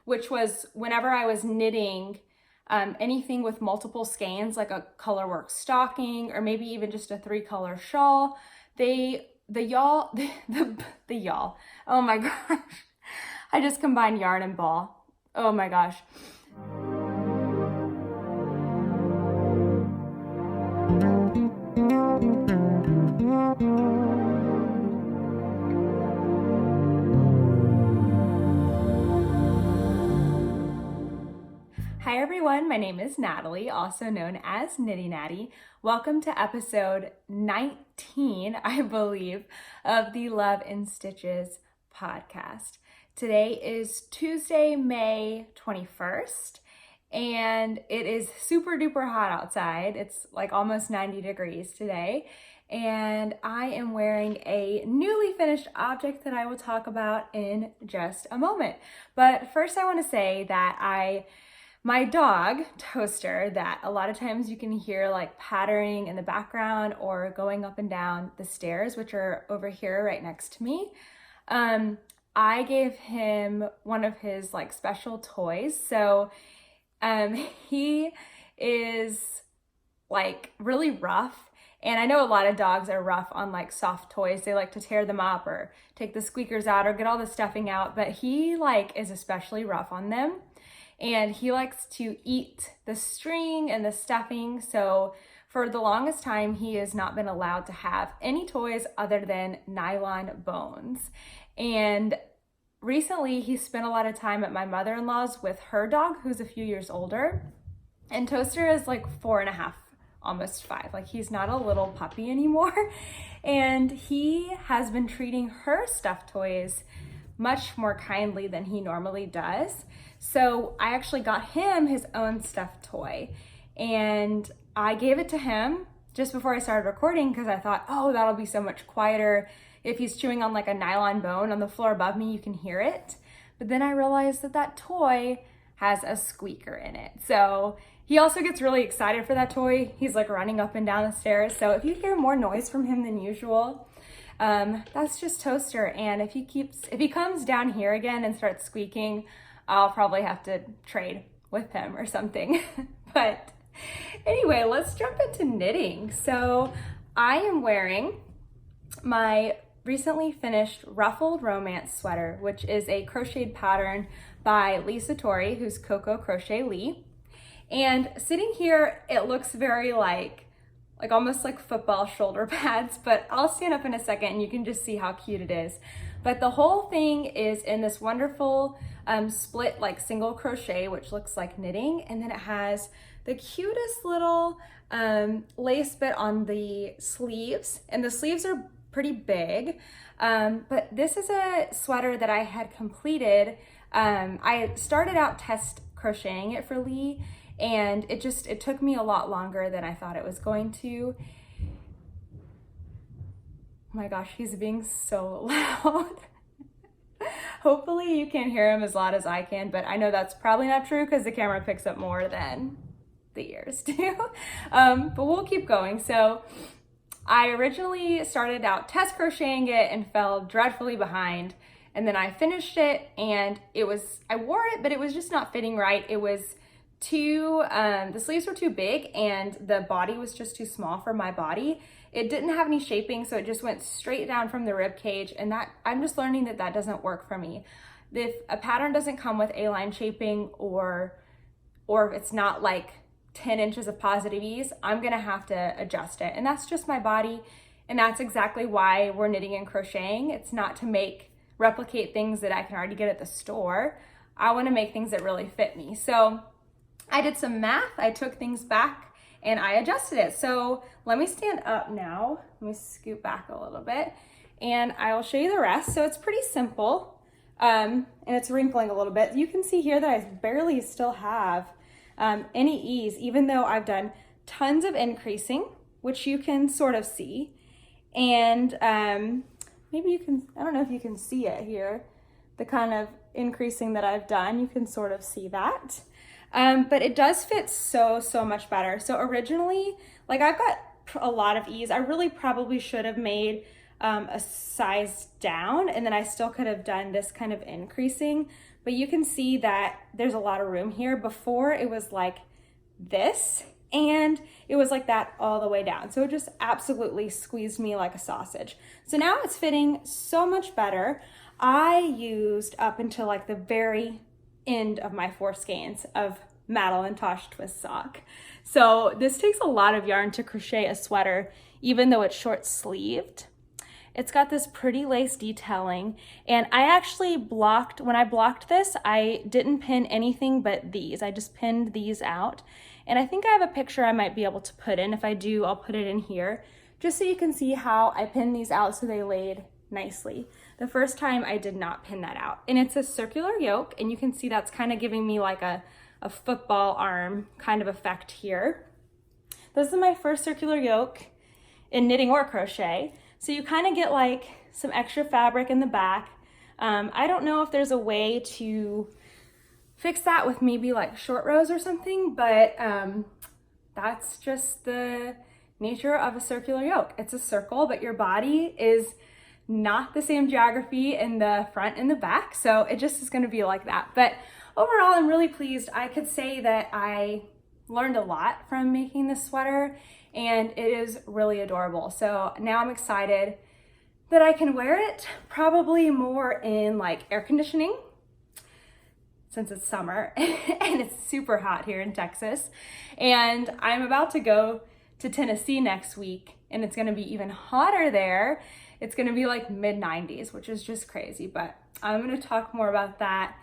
which was whenever I was knitting anything with multiple skeins, like a colorwork stocking or maybe even just a 3-color shawl, the yawl, the yawl, oh my gosh, I just combined yarn and ball. Oh my gosh. Hi everyone, my name is Natalie, also known as Knitty Natty. Welcome to episode 19, I believe, of the Love in Stitches podcast. Today is Tuesday, May 21st, and it is super duper hot outside. It's like almost 90 degrees today, and I am wearing a newly finished object that I will talk about in just a moment. But first I want to say that my dog, Toaster, that a lot of times you can hear like pattering in the background or going up and down the stairs, which are over here right next to me. I gave him one of his like special toys. So he is like really rough. And I know a lot of dogs are rough on like soft toys. They like to tear them up or take the squeakers out or get all the stuffing out, but he like is especially rough on them. And he likes to eat the string and the stuffing. So for the longest time, he has not been allowed to have any toys other than nylon bones. And recently he spent a lot of time at my mother-in-law's with her dog, who's a few years older. And Toaster is like 4.5, almost 5. Like he's not a little puppy anymore. And he has been treating her stuffed toys much more kindly than he normally does. So I actually got him his own stuffed toy, and I gave it to him just before I started recording because I thought, oh, that'll be so much quieter. If he's chewing on like a nylon bone on the floor above me, you can hear it. But then I realized that that toy has a squeaker in it. So he also gets really excited for that toy. He's like running up and down the stairs. So if you hear more noise from him than usual, that's just Toaster. And if he comes down here again and starts squeaking, I'll probably have to trade with him or something. But anyway, let's jump into knitting. So I am wearing my recently finished ruffled romance sweater, which is a crocheted pattern by Lisa Torrey, who's Coco Crochet Lee. And sitting here, it looks very like almost like football shoulder pads, but I'll stand up in a second and you can just see how cute it is. But the whole thing is in this wonderful split like single crochet, which looks like knitting. And then it has the cutest little lace bit on the sleeves, and the sleeves are pretty big. But this is a sweater that I had completed. I started out test crocheting it for Lee, and it took me a lot longer than I thought it was going to. Oh my gosh, he's being so loud. Hopefully you can't hear him as loud as I can, but I know that's probably not true because the camera picks up more than the ears do. But we'll keep going. So I originally started out test crocheting it and fell dreadfully behind. And then I finished it, and I wore it, but it was just not fitting right. It was the sleeves were too big and the body was just too small for my body. It didn't have any shaping, so it just went straight down from the rib cage, and that I'm just learning that doesn't work for me. If a pattern doesn't come with A-line shaping or if it's not like 10 inches of positive ease, I'm gonna have to adjust it. And that's just my body, and that's exactly why we're knitting and crocheting. It's not to replicate things that I can already get at the store. I wanna make things that really fit me. So I did some math, I took things back, and I adjusted it. So let me stand up now. Let me scoot back a little bit, and I'll show you the rest. So it's pretty simple, and it's wrinkling a little bit. You can see here that I barely still have any ease, even though I've done tons of increasing, which you can sort of see. And maybe you can, I don't know if you can see it here, the kind of increasing that I've done, you can sort of see that. But it does fit so much better. So originally, like I've got a lot of ease. I really probably should have made a size down, and then I still could have done this kind of increasing, but you can see that there's a lot of room here. Before it was like this, and it was like that all the way down. So it just absolutely squeezed me like a sausage. So now it's fitting so much better. I used up until like the very end of my 4 skeins of Madeline Tosh twist sock. So this takes a lot of yarn to crochet a sweater, even though it's short sleeved. It's got this pretty lace detailing, and I actually blocked, when I blocked this, I didn't pin anything but these. I just pinned these out, and I think I have a picture I might be able to put in. If I do, I'll put it in here, just so you can see how I pinned these out so they laid nicely. The first time I did not pin that out, and it's a circular yoke, and you can see that's kind of giving me like a football arm kind of effect here. This is my first circular yoke in knitting or crochet. So you kind of get like some extra fabric in the back. I don't know if there's a way to fix that with maybe like short rows or something, but that's just the nature of a circular yoke. It's a circle, but your body is not the same geography in the front and the back, so it just is going to be like that. But overall, I'm really pleased. I could say that I learned a lot from making this sweater, and it is really adorable. So now I'm excited that I can wear it, probably more in like air conditioning, since it's summer and it's super hot here in Texas. And I'm about to go to Tennessee next week, and it's gonna be even hotter there. It's gonna be like mid-90s, which is just crazy, but I'm gonna talk more about that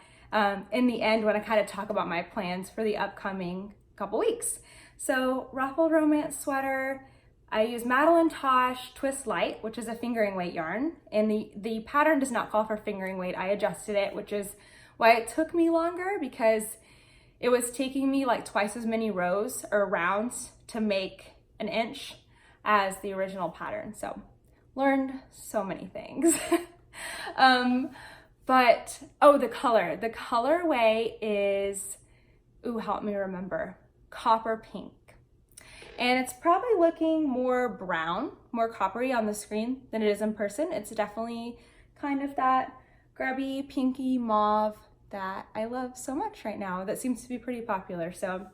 in the end when I kind of talk about my plans for the upcoming couple weeks. So ruffled romance sweater, I use Madeline Tosh Twist Light, which is a fingering weight yarn, and the pattern does not call for fingering weight. I adjusted it, which is why it took me longer, because it was taking me like twice as many rows or rounds to make an inch as the original pattern. So learned so many things. But oh, the colorway is, ooh, help me remember, copper pink. And it's probably looking more brown, more coppery on the screen than it is in person. It's definitely kind of that grubby, pinky mauve that I love so much right now. That seems to be pretty popular. So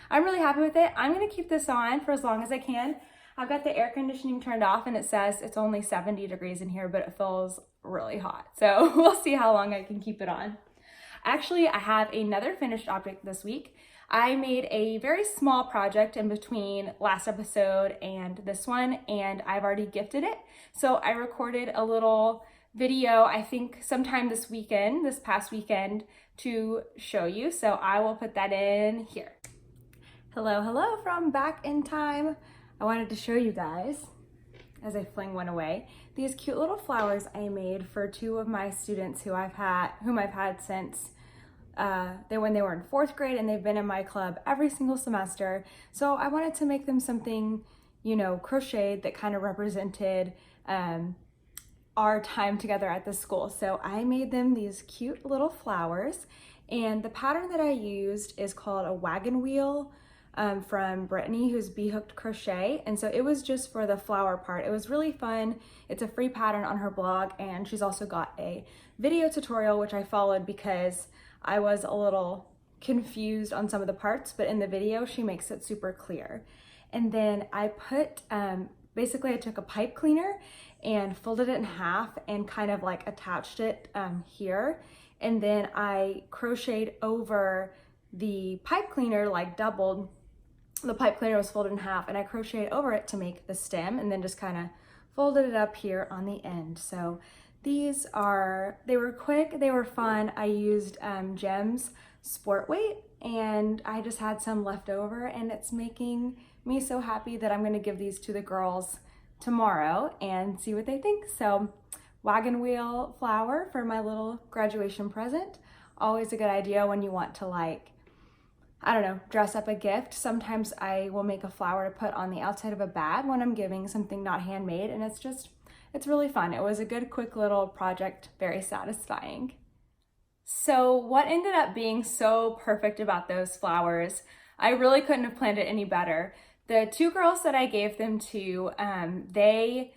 I'm really happy with it. I'm gonna keep this on for as long as I can. I've got the air conditioning turned off, and it says it's only 70 degrees in here, but it feels really hot. So we'll see how long I can keep it on. Actually, I have another finished object this week. I made a very small project in between last episode and this one, and I've already gifted it. So I recorded a little video, I think sometime this past weekend, to show you. So I will put that in here. Hello from back in time. I wanted to show you guys, as I fling one away, these cute little flowers I made for 2 of my students whom I've had since when they were in 4th grade, and they've been in my club every single semester. So I wanted to make them something, you know, crocheted that kind of represented our time together at the school. So I made them these cute little flowers, and the pattern that I used is called a wagon wheel from Brittany, who's Bee Hooked Crochet. And so it was just for the flower part. It was really fun. It's a free pattern on her blog, and she's also got a video tutorial, which I followed because I was a little confused on some of the parts, but in the video, she makes it super clear. And then I put, basically I took a pipe cleaner and folded it in half and kind of like attached it here. And then I crocheted over the pipe cleaner, like doubled. The pipe cleaner was folded in half, and I crocheted over it to make the stem, and then just kind of folded it up here on the end. So they were quick, they were fun. I used Gems Sport Weight, and I just had some left over, and it's making me so happy that I'm gonna give these to the girls tomorrow and see what they think. So wagon wheel flower for my little graduation present. Always a good idea when you want to, like, I don't know, dress up a gift. Sometimes I will make a flower to put on the outside of a bag when I'm giving something not handmade, and it's really fun. It was a good, quick little project, very satisfying. So what ended up being so perfect about those flowers, I really couldn't have planned it any better. The 2 girls that I gave them to, they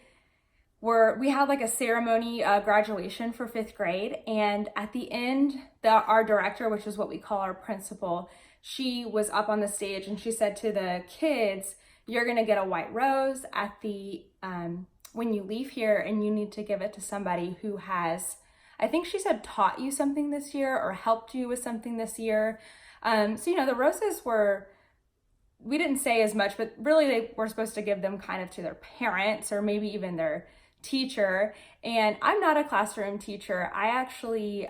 we had like a ceremony graduation for 5th grade, and at the end, our director, which is what we call our principal, she was up on the stage and she said to the kids, "You're gonna get a white rose at the when you leave here, and you need to give it to somebody who has," I think she said, "taught you something this year or helped you with something this year." So, you know, the roses were, we didn't say as much, but really they were supposed to give them kind of to their parents or maybe even their teacher. And I'm not a classroom teacher. I actually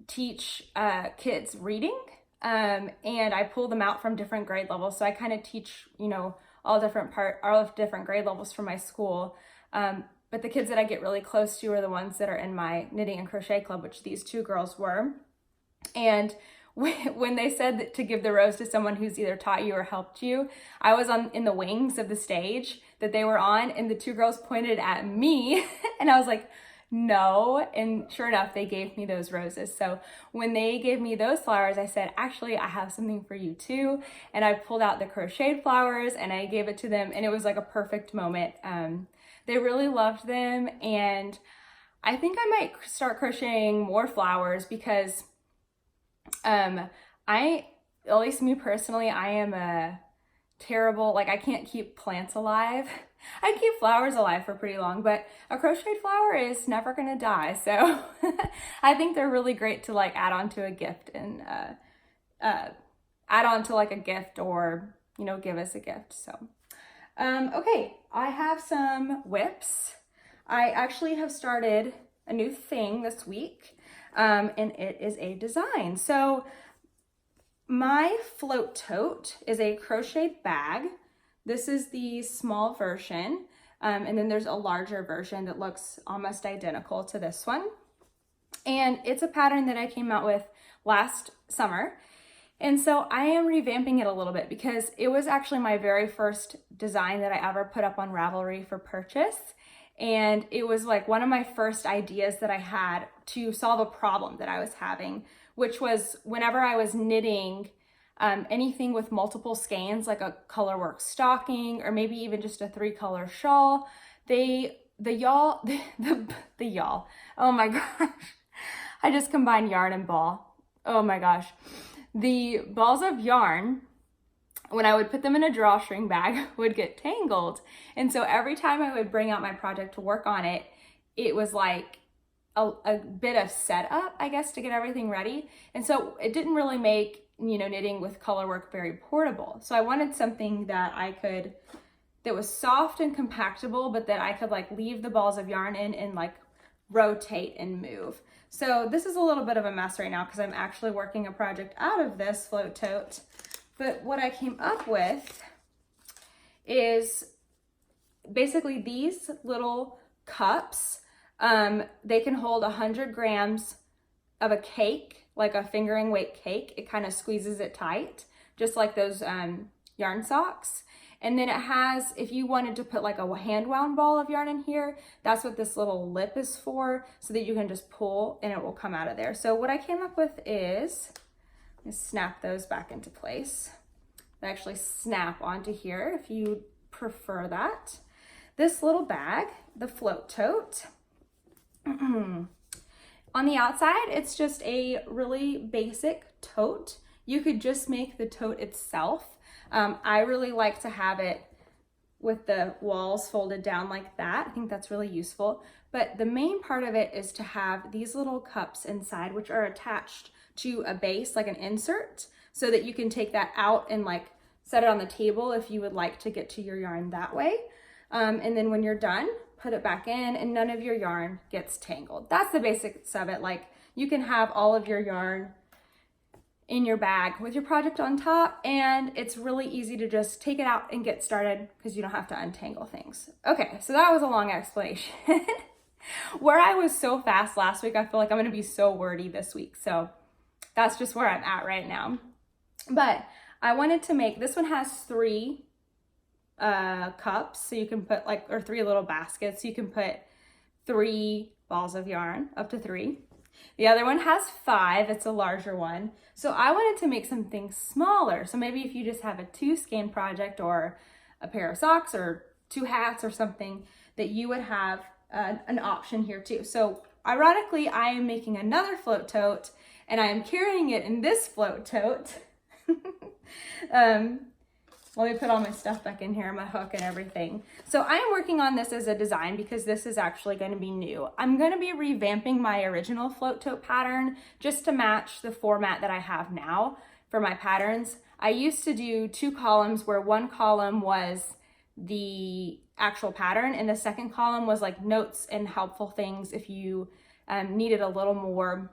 teach kids reading, and I pull them out from different grade levels. So I kind of teach, you know, all different grade levels for my school. But the kids that I get really close to are the ones that are in my knitting and crochet club, which these 2 girls were. And when they said that to give the rose to someone who's either taught you or helped you, I was in the wings of the stage that they were on, and the 2 girls pointed at me and I was like, "No." And sure enough, they gave me those roses. So when they gave me those flowers, I said, "Actually, I have something for you too." And I pulled out the crocheted flowers and I gave it to them, and it was like a perfect moment. They really loved them, and I think I might start crocheting more flowers because at least me personally, I am a terrible, like I can't keep plants alive. I keep flowers alive for pretty long, but a crocheted flower is never gonna die. So I think they're really great to like add on to a gift and add on to like a gift, or, you know, give as a gift. So, okay, I have some whips. I actually have started a new thing this week. And it is a design. So my float tote is a crocheted bag. This is the small version. And then there's a larger version that looks almost identical to this one. And it's a pattern that I came out with last summer. And so I am revamping it a little bit because it was actually my very first design that I ever put up on Ravelry for purchase. And it was like one of my first ideas that I had to solve a problem that I was having, which was whenever I was knitting anything with multiple skeins, like a colorwork stocking or maybe even just a 3-color shawl, the yawl, oh my gosh, I just combined yarn and ball. Oh my gosh. The balls of yarn, when I would put them in a drawstring bag, would get tangled. And so every time I would bring out my project to work on it, it was like a bit of setup, I guess, to get everything ready. And so it didn't really make, you know, knitting with colorwork very portable. So I wanted something that that was soft and compactable, but that I could like leave the balls of yarn in and like rotate and move. So this is a little bit of a mess right now because I'm actually working a project out of this float tote. But what I came up with is basically these little cups. They can hold 100 grams of a cake, like a fingering weight cake. It kind of squeezes it tight, just like those yarn socks. And then it has, if you wanted to put like a hand wound ball of yarn in here, that's what this little lip is for, so that you can just pull and it will come out of there. So what I came up with is, just snap those back into place. They actually snap onto here if you prefer that. This little bag, the float tote. On the outside, it's just a really basic tote. You could just make the tote itself. I really like to have it with the walls folded down like that. I think that's really useful. But the main part of it is to have these little cups inside, which are attached to a base, like an insert, so that you can take that out and like set it on the table if you would like to get to your yarn that way. And then when you're done, put it back in and none of your yarn gets tangled. That's the basics of it. Like you can have all of your yarn in your bag with your project on top, and it's really easy to just take it out and get started because you don't have to untangle things. Okay, so that was a long explanation. Where I was so fast last week, I feel like I'm gonna be so wordy this week. So that's just where I'm at right now. But I wanted to make, this one has 3 cups, so you can put like, or 3 little baskets, so you can put 3 balls of yarn, up to 3. The other one has 5, it's a larger one. So I wanted to make something smaller. So maybe if you just have a 2 skein project or a pair of socks or 2 hats or something, that you would have an option here too. So ironically, I am making another float tote and I am carrying it in this float tote. Let me put all my stuff back in here, my hook and everything. So I am working on this as a design because this is actually going to be new. I'm going to be revamping my original float tote pattern just to match the format that I have now for my patterns. I used to do 2 columns where one column was the actual pattern and the second column was like notes and helpful things if you needed a little more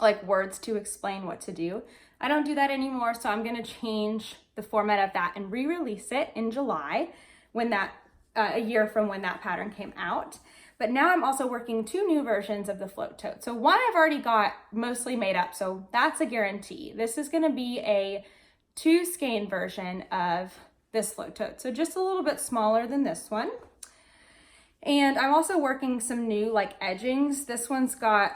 like words to explain what to do. I don't do that anymore, so I'm going to change the format of that and re-release it in July when that a year from when that pattern came out. But now I'm also working 2 new versions of the float tote. So one I've already got mostly made up, so that's a guarantee. This is going to be a 2 skein version of this float tote, so just a little bit smaller than this one. And I'm also working some new like edgings. This one's got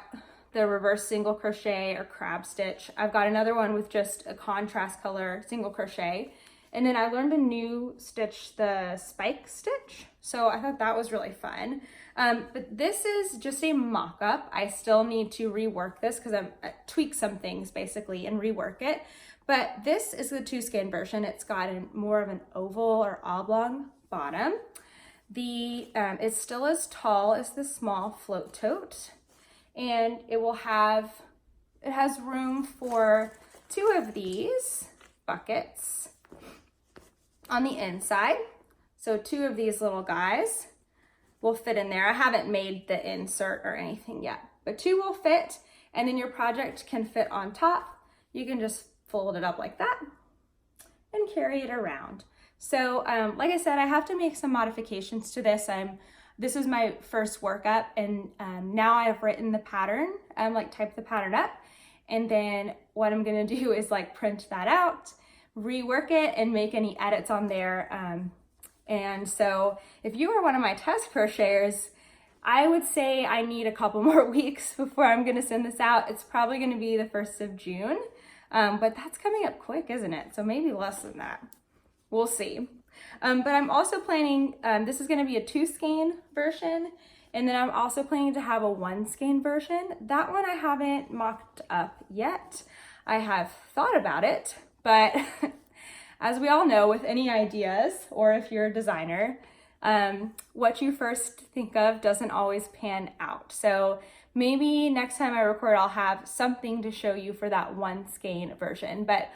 the reverse single crochet or crab stitch. I've got another one with just a contrast color single crochet. And then I learned a new stitch, the spike stitch. So I thought that was really fun. But this is just a mock-up. I still need to rework this because I tweak some things basically and rework it. But this is the 2 skein version. It's got more of an oval or oblong bottom. It's still as tall as the small float tote. And it has room for 2 of these buckets on the inside. So 2 of these little guys will fit in there. I haven't made the insert or anything yet, but 2 will fit, and then your project can fit on top. You can just fold it up like that and carry it around. So like I said, I have to make some modifications to this. This is my first workup, and now I've written the pattern, like typed the pattern up, and then what I'm gonna do is like print that out, rework it, and make any edits on there. And so if you are one of my test crocheters, I would say I need a couple more weeks before I'm gonna send this out. It's probably gonna be the 1st of June, but that's coming up quick, isn't it? So maybe less than that. We'll see. But I'm also planning, this is going to be a 2 skein version, and then I'm also planning to have a 1 skein version. That one I haven't mocked up yet. I have thought about it, but as we all know with any ideas, or if you're a designer, what you first think of doesn't always pan out. So maybe next time I record, I'll have something to show you for that 1 skein version, but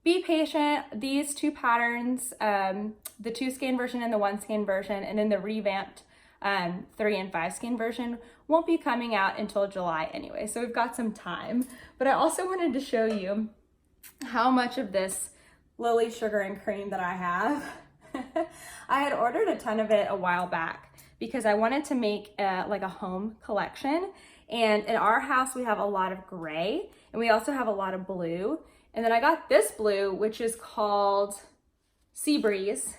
be patient. These 2 patterns, the 2 skein version and the 1 skein version, and then the revamped 3 and 5 skein version won't be coming out until July anyway. So we've got some time, but I also wanted to show you how much of this Lily sugar and cream that I have. I had ordered a ton of it a while back because I wanted to make like a home collection. And in our house, we have a lot of gray and we also have a lot of blue. And then I got this blue, which is called Sea Breeze,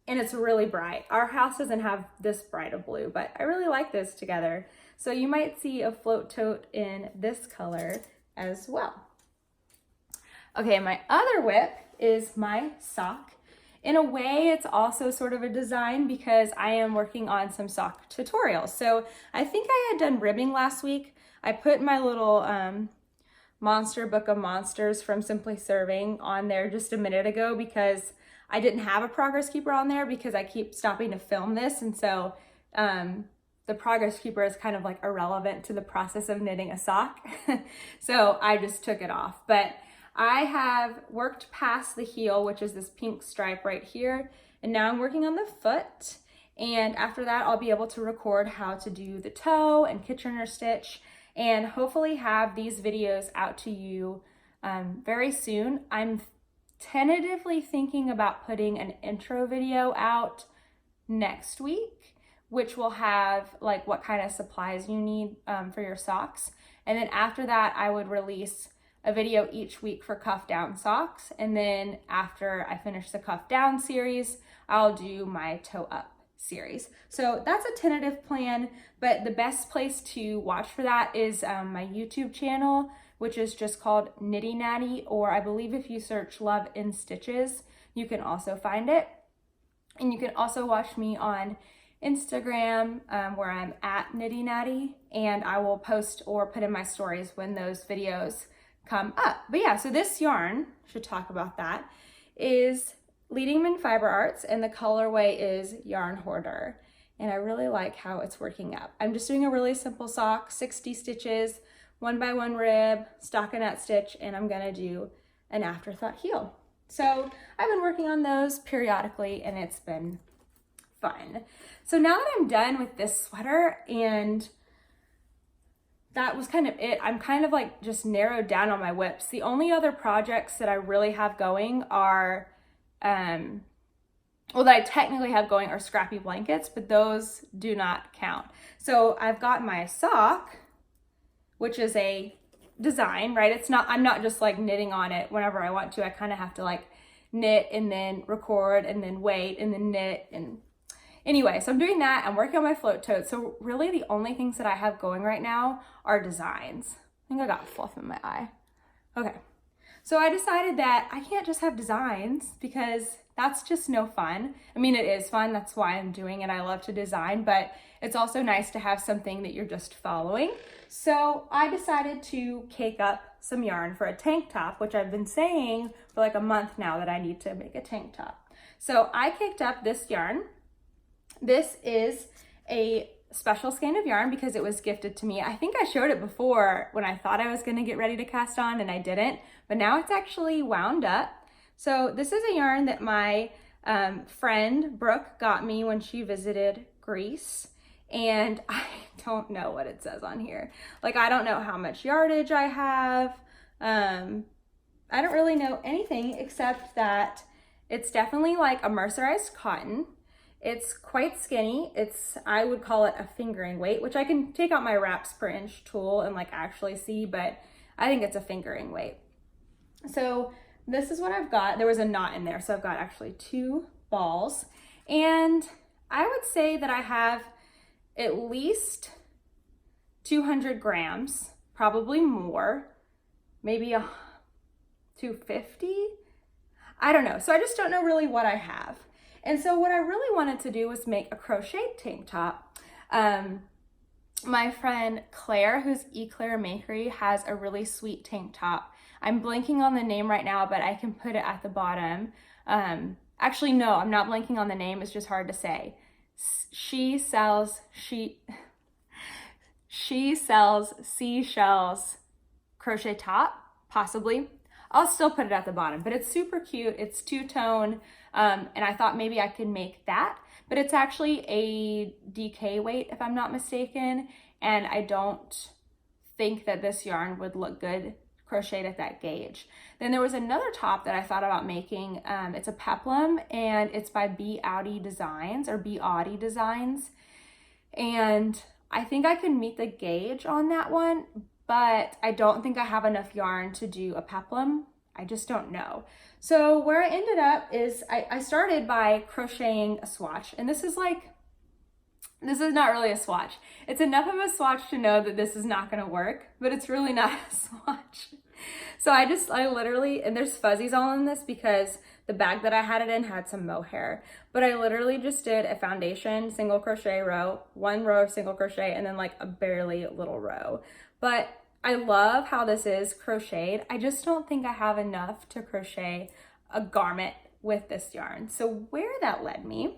and it's really bright. Our house doesn't have this bright of blue, but I really like this together. So you might see a float tote in this color as well. Okay, my other whip is my sock. In a way, it's also sort of a design because I am working on some sock tutorials. So I think I had done ribbing last week. I put my little Monster Book of Monsters from Simply Serving on there just a minute ago because I didn't have a progress keeper on there because I keep stopping to film this, and so the progress keeper is kind of like irrelevant to the process of knitting a sock. So I just took it off. But I have worked past the heel, which is this pink stripe right here, and now I'm working on the foot, and after that I'll be able to record how to do the toe and Kitchener stitch and hopefully have these videos out to you very soon. I'm tentatively thinking about putting an intro video out next week, which will have like what kind of supplies you need for your socks. And then after that, I would release a video each week for cuff down socks. And then after I finish the cuff down series, I'll do my toe up series. So that's a tentative plan, but the best place to watch for that is my YouTube channel, which is just called Knitty Natty, or I believe if you search Love in Stitches, you can also find it. And you can also watch me on Instagram, where I'm at Knitty Natty, and I will post or put in my stories when those videos come up. But yeah, so this yarn, should talk about that, is Leading Fiber Arts, and the colorway is Yarn Hoarder. And I really like how it's working up. I'm just doing a really simple sock, 60 stitches, 1x1 rib, stockinette stitch, and I'm gonna do an afterthought heel. So I've been working on those periodically and it's been fun. So now that I'm done with this sweater, and that was kind of it, I'm kind of like just narrowed down on my whips. The only other projects that I really have going are, well, that I technically have going are scrappy blankets, but those do not count. So I've got my sock, which is a design, right? It's not, I'm not just like knitting on it whenever I want to. I kind of have to like knit and then record and then wait and then knit. And anyway, so I'm doing that. I'm working on my float tote. So really the only things that I have going right now are designs. I think I got fluff in my eye. Okay. So I decided that I can't just have designs because that's just no fun. I mean, it is fun. That's why I'm doing it. I love to design, but it's also nice to have something that you're just following. So I decided to cake up some yarn for a tank top, which I've been saying for like a month now that I need to make a tank top. So I caked up this yarn. This is a special skein of yarn because it was gifted to me. I think I showed it before when I thought I was gonna get ready to cast on and I didn't, but now it's actually wound up. So this is a yarn that my friend Brooke got me when she visited Greece, and I don't know what it says on here. Like, I don't know how much yardage I have. I don't really know anything except that it's definitely like a mercerized cotton. It's quite skinny. It's, I would call it a fingering weight, which I can take out my wraps per inch tool and like actually see, but I think it's a fingering weight. So this is what I've got. There was a knot in there, so I've got actually 2 balls. And I would say that I have at least 200 grams, probably more, maybe 250. I don't know. So I just don't know really what I have. And so what I really wanted to do was make a crochet tank top. My friend Claire, who's Eclair Makery, has a really sweet tank top. I'm blanking on the name right now, but I can put it at the bottom. Actually, no, I'm not blanking on the name. It's just hard to say. She sells seashells crochet top, possibly. I'll still put it at the bottom, but it's super cute. It's 2-tone, and I thought maybe I could make that, but it's actually a DK weight if I'm not mistaken, and I don't think that this yarn would look good crocheted at that gauge. Then there was another top that I thought about making. It's a peplum, and it's by B Audi Designs, or B Audi Designs, and I think I can meet the gauge on that one, but I don't think I have enough yarn to do a peplum. I just don't know. So where I ended up is I started by crocheting a swatch, and this is not really a swatch. It's enough of a swatch to know that this is not gonna work, but it's really not a swatch. So I literally, and there's fuzzies all in this because the bag that I had it in had some mohair, but I literally just did a foundation single crochet row, 1 row of single crochet, and then like a barely little row. But I love how this is crocheted. I just don't think I have enough to crochet a garment with this yarn. So where that led me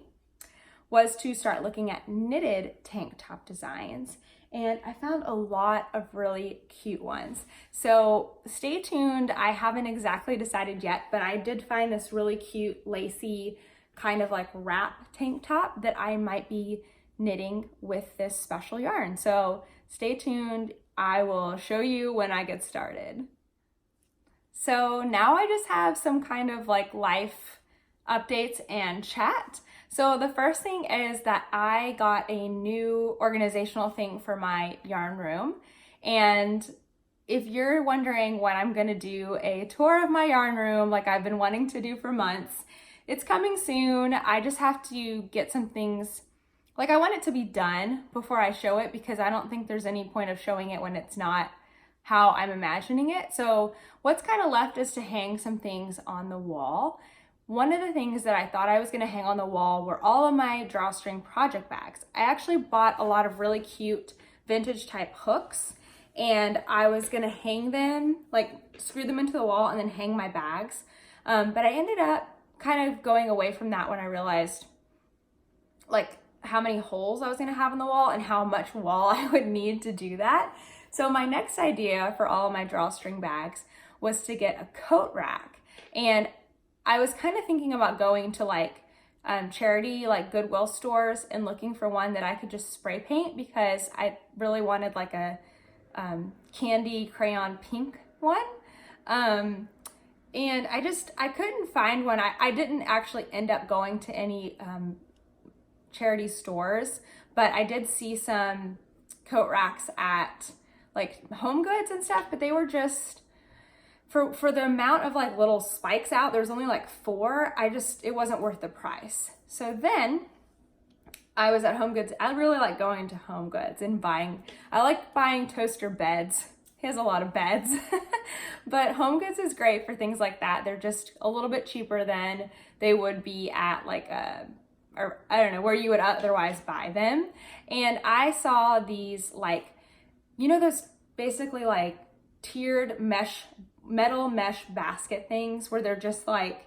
was to start looking at knitted tank top designs, and I found a lot of really cute ones. So stay tuned. I haven't exactly decided yet, but I did find this really cute lacy kind of like wrap tank top that I might be knitting with this special yarn. So stay tuned. I will show you when I get started. So now I just have some kind of like life updates and chat. So the first thing is that I got a new organizational thing for my yarn room. And if you're wondering when I'm gonna do a tour of my yarn room like I've been wanting to do for months, it's coming soon. I just have to get some things, like I want it to be done before I show it because I don't think there's any point of showing it when it's not how I'm imagining it. So what's kind of left is to hang some things on the wall. one of the things that I thought I was gonna hang on the wall were all of my drawstring project bags. I actually bought a lot of really cute vintage type hooks, and I was gonna hang them, like screw them into the wall and then hang my bags. But I ended up kind of going away from that when I realized like how many holes I was gonna have in the wall and how much wall I would need to do that. So my next idea for all of my drawstring bags was to get a coat rack. And I was kind of thinking about going to like charity, like Goodwill stores, and looking for one that I could just spray paint, because I really wanted like a candy crayon pink one. And I couldn't find one. I didn't actually end up going to any charity stores, but I did see some coat racks at like Home Goods and stuff, but they were just, for the amount of like little spikes out, there's only like 4. It wasn't worth the price. So then I was at Home Goods. I really like going to Home Goods and I like buying toaster beds. He has a lot of beds, but Home Goods is great for things like that. They're just a little bit cheaper than they would be at like or I don't know, where you would otherwise buy them. And I saw these like, you know, those basically like tiered metal mesh basket things where they're just like,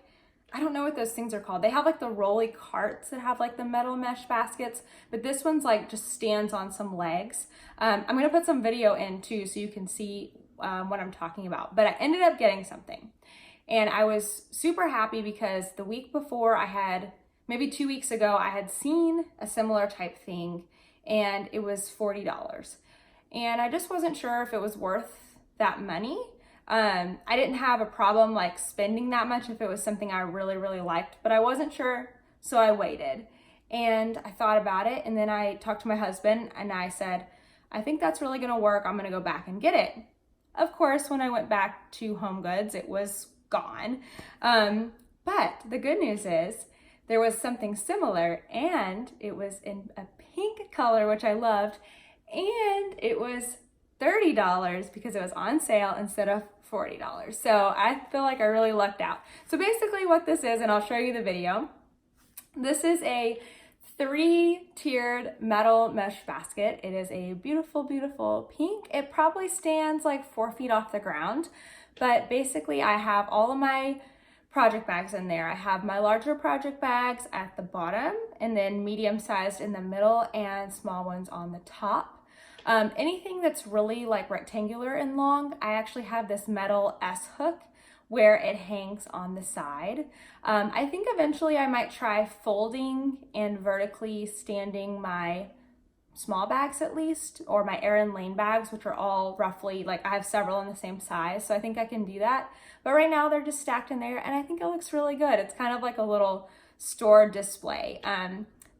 I don't know what those things are called. They have like the rolly carts that have like the metal mesh baskets, but this one's like just stands on some legs. I'm gonna put some video in too so you can see what I'm talking about, but I ended up getting something. And I was super happy because the week before maybe 2 weeks ago, I had seen a similar type thing and it was $40. And I just wasn't sure if it was worth that money. I didn't have a problem like spending that much if it was something I really, really liked, but I wasn't sure, so I waited. And I thought about it, and then I talked to my husband and I said, I think that's really gonna work. I'm gonna go back and get it. Of course, when I went back to Home Goods, it was gone. But the good news is there was something similar, and it was in a pink color, which I loved, and it was $30 because it was on sale instead of $40. So I feel like I really lucked out. So basically what this is, and I'll show you the video, this is a 3-tiered metal mesh basket. It is a beautiful, beautiful pink. It probably stands like 4 feet off the ground, but basically I have all of my project bags in there. I have my larger project bags at the bottom, and then medium-sized in the middle and small ones on the top. Anything that's really like rectangular and long, I actually have this metal S hook where it hangs on the side. I think eventually I might try folding and vertically standing my small bags at least, or my Erin Lane bags, which are all roughly, like I have several in the same size, so I think I can do that. But right now they're just stacked in there and I think it looks really good. It's kind of like a little store display.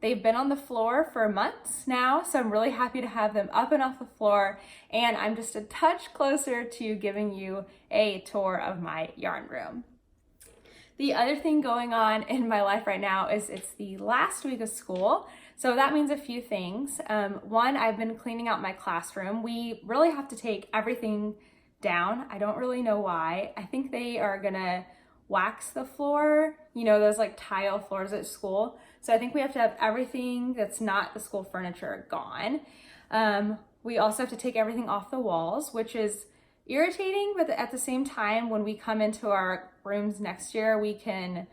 They've been on the floor for months now, so I'm really happy to have them up and off the floor, and I'm just a touch closer to giving you a tour of my yarn room. The other thing going on in my life right now is it's the last week of school, so that means a few things. One, I've been cleaning out my classroom. We really have to take everything down. I don't really know why. I think they are gonna wax the floor, you know, those like tile floors at school. So I think we have to have everything that's not the school furniture gone. We also have to take everything off the walls, which is irritating, but at the same time, when we come into our rooms next year, we can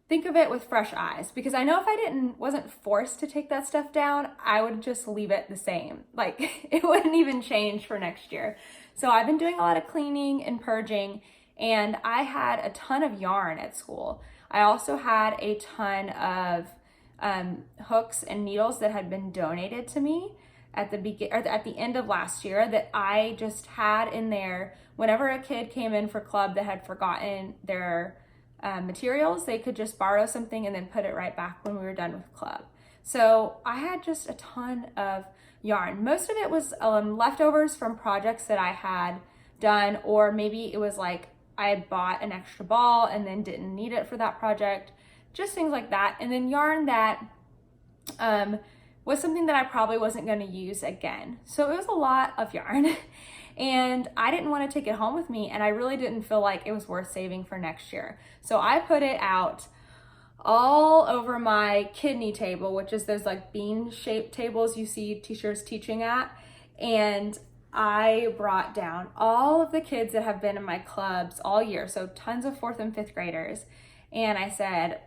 think of it with fresh eyes, because I know if I wasn't forced to take that stuff down, I would just leave it the same. Like it wouldn't even change for next year. So I've been doing a lot of cleaning and purging, and I had a ton of yarn at school. I also had a ton of hooks and needles that had been donated to me at the end of last year that I just had in there. Whenever a kid came in for club that had forgotten their materials, they could just borrow something and then put it right back when we were done with club. So I had just a ton of yarn. Most of it was leftovers from projects that I had done, or maybe it was like I had bought an extra ball and then didn't need it for that project, just things like that. And then yarn that was something that I probably wasn't going to use again. So it was a lot of yarn and I didn't want to take it home with me, and I really didn't feel like it was worth saving for next year. So I put it out all over my kidney table, which is those like bean-shaped tables you see teachers teaching at. And I brought down all of the kids that have been in my clubs all year, so tons of 4th and 5th graders. And I said,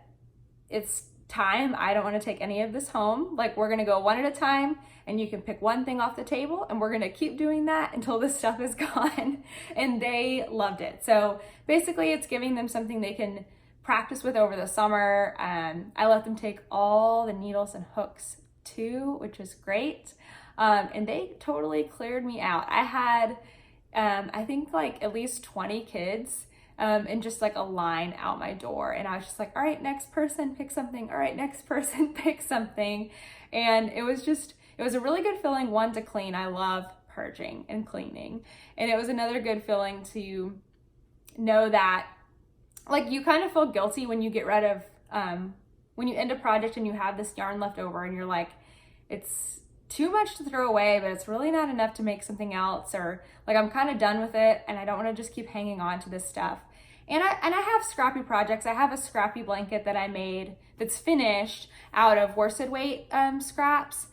it's time. I don't want to take any of this home. Like, we're going to go one at a time, and you can pick one thing off the table, and we're going to keep doing that until this stuff is gone. And they loved it. So basically it's giving them something they can practice with over the summer. I let them take all the needles and hooks too, which is great. And they totally cleared me out. I had, I think like at least 20 kids in just like a line out my door. And I was just like, all right, next person, pick something. All right, next person, pick something. And it was a really good feeling, one, to clean. I love purging and cleaning. And it was another good feeling to know that, like, you kind of feel guilty when you get rid of, when you end a project and you have this yarn left over and you're like, it's too much to throw away, but it's really not enough to make something else, or like I'm kind of done with it and I don't want to just keep hanging on to this stuff. And I have scrappy projects. I have a scrappy blanket that I made that's finished out of worsted weight scraps,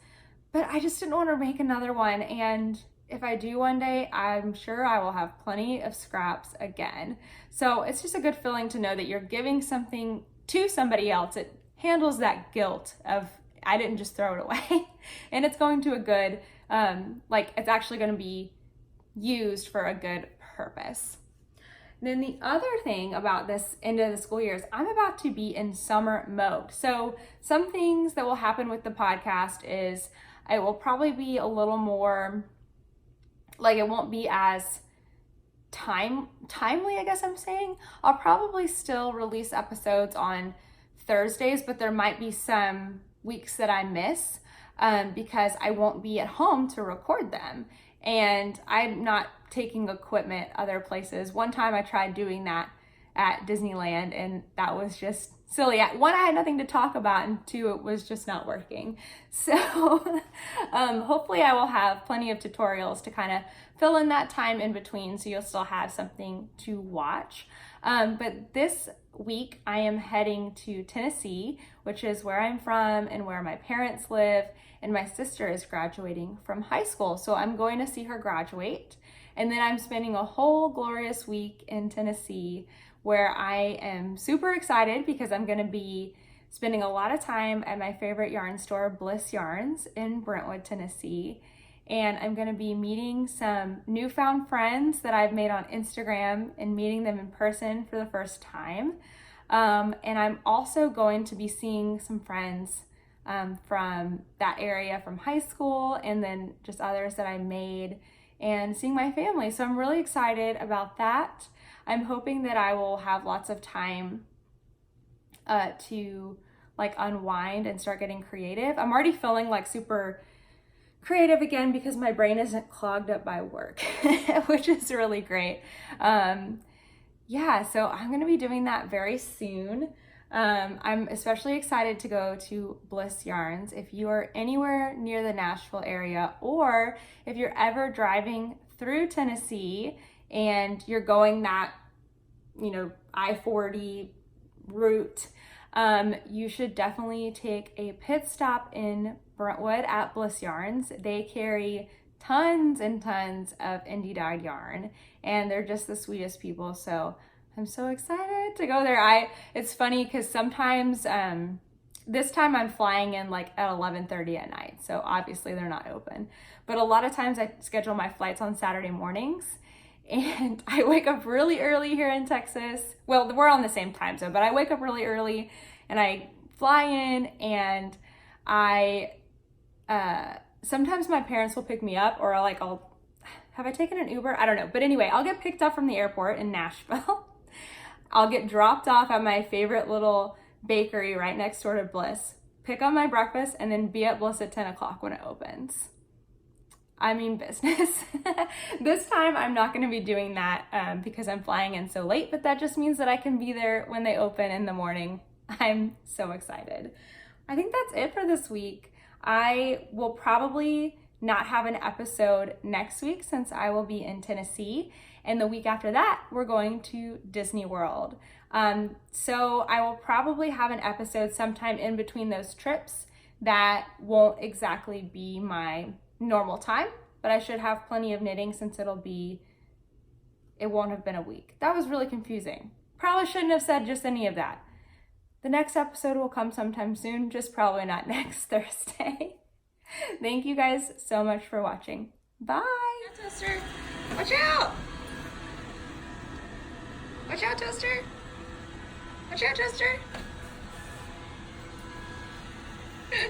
but I just didn't want to make another one. And if I do one day, I'm sure I will have plenty of scraps again. So it's just a good feeling to know that you're giving something to somebody else. It handles that guilt of, I didn't just throw it away. And it's going to a good, like, it's actually going to be used for a good purpose. Then the other thing about this end of the school year is I'm about to be in summer mode. So some things that will happen with the podcast is it will probably be a little more, like, it won't be as timely, I guess I'm saying. I'll probably still release episodes on Thursdays, but there might be some weeks that I miss because I won't be at home to record them. And I'm not taking equipment other places. One time I tried doing that at Disneyland and that was just silly. One, I had nothing to talk about, and two, it was just not working. So hopefully I will have plenty of tutorials to kind of fill in that time in between, so you'll still have something to watch. But this week I am heading to Tennessee, which is where I'm from and where my parents live, and my sister is graduating from high school. So I'm going to see her graduate, and then I'm spending a whole glorious week in Tennessee where I am super excited because I'm going to be spending a lot of time at my favorite yarn store, Bliss Yarns in Brentwood, Tennessee. And I'm going to be meeting some newfound friends that I've made on Instagram and meeting them in person for the first time. And I'm also going to be seeing some friends from that area from high school, and then just others that I made, and seeing my family. So I'm really excited about that. I'm hoping that I will have lots of time to like unwind and start getting creative. I'm already feeling like super creative again because my brain isn't clogged up by work, which is really great. Yeah, so I'm gonna be doing that very soon. I'm especially excited to go to Bliss Yarns. If you are anywhere near the Nashville area, or if you're ever driving through Tennessee and you're going that, I-40 route, you should definitely take a pit stop in Brentwood at Bliss Yarns. They carry tons and tons of indie dyed yarn, and they're just the sweetest people. So I'm so excited to go there. It's funny because sometimes this time I'm flying in like at 11:30 at night, so obviously they're not open. But a lot of times I schedule my flights on Saturday mornings, and I wake up really early here in Texas. Well, we're on the same time zone, but I wake up really early and I fly in, and sometimes my parents will pick me up, or have I taken an Uber? I don't know. But anyway, I'll get picked up from the airport in Nashville. I'll get dropped off at my favorite little bakery right next door to Bliss, pick up my breakfast, and then be at Bliss at 10 o'clock when it opens. I mean business. This time I'm not going to be doing that because I'm flying in so late, but that just means that I can be there when they open in the morning. I'm so excited. I think that's it for this week. I will probably not have an episode next week since I will be in Tennessee, And the week after that, we're going to Disney World. So I will probably have an episode sometime in between those trips that won't exactly be my normal time, but I should have plenty of knitting since it won't have been a week. That was really confusing. Probably shouldn't have said just any of that. The next episode will come sometime soon, just probably not next Thursday. Thank you guys so much for watching. Bye. Toaster, watch out. Watch out, Toaster. Watch out, Toaster.